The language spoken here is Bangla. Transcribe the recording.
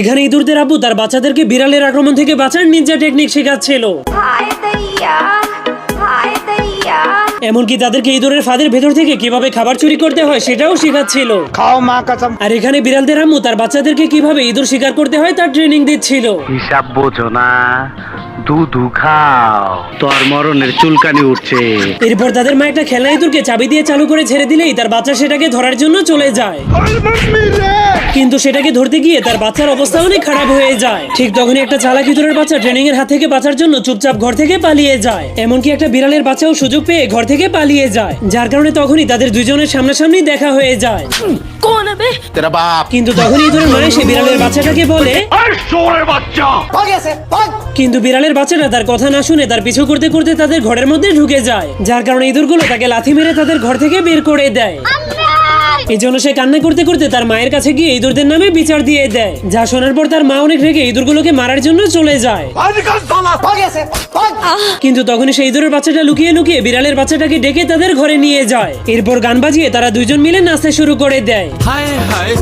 এখানে ইঁদুরদের আব্বু তার বাচ্চাদেরকে বিড়ালের আক্রমণ থেকে বাঁচার নিনজা টেকনিক শেখাচ্ছিল। এমনকি তাদেরকে ইঁদুরের ফাঁদের ভেতর থেকে কিভাবে খাবার চুরি করতে হয় সেটাও শেখাচ্ছিল। খাও মা কসম। আর এখানে বিড়ালদের আম্মু তার বাচ্চাদেরকে কিভাবে ইঁদুর শিকার করতে হয় তার ট্রেনিং দিচ্ছিল। হিসাব বোঝো না, দুধু খাও, তোর মরণের চুলকানি উঠছে। এরপর তাদের মা একটা খেলনা ইঁদুরকে চাবি দিয়ে চালু করে ছেড়ে দিলেই তার বাচ্চা সেটাকে ধরার জন্য চলে যায়। কিন্তু সেটাকে ধরতে গিয়ে তার বাচ্চার অবস্থা অনেক খারাপ হয়ে যায়। ঠিক তখনই একটা চালাক ইঁদুরের বাচ্চা ট্রেনিং এর হাত থেকে বাঁচার জন্য চুপচাপ ঘর থেকে পালিয়ে যায়। এমনকি একটা বিড়ালের বাচ্চাও সুযোগ পেয়ে ঘর থেকে পালিয়ে যায়, যার কারণে তখনই তাদের দুজনের সামনাসামনি দেখা হয়ে যায়। তেরা বাপ। কিন্তু তখনই ইঁদুরের মা এসে বিড়ালের বাচ্চাটাকে বলে, কিন্তু বিড়ালের বাচ্চাটা তার কথা না শুনে তার পিছু করতে করতে তাদের ঘরের মধ্যে ঢুকে যায়, যার কারণে ইঁদুরগুলো তাকে লাথি মেরে তাদের ঘর থেকে বের করে দেয়। এই জন্য সে কান্না করতে করতে তার মায়ের কাছে গিয়ে ইঁদুরদের নামে বিচার দিয়ে দেয়, যা শোনার পর তার মা অনেক রেগে ইঁদুরগুলোকে মারার জন্য চলে যায়। কিন্তু তখনই সেই ইঁদুরের বাচ্চাটা লুকিয়ে লুকিয়ে বিড়ালের বাচ্চাটাকে ডেকে তাদের ঘরে নিয়ে যায়। এরপর গান বাজিয়ে তারা দুইজন মিলে নাচতে শুরু করে দেয়। হায় হায়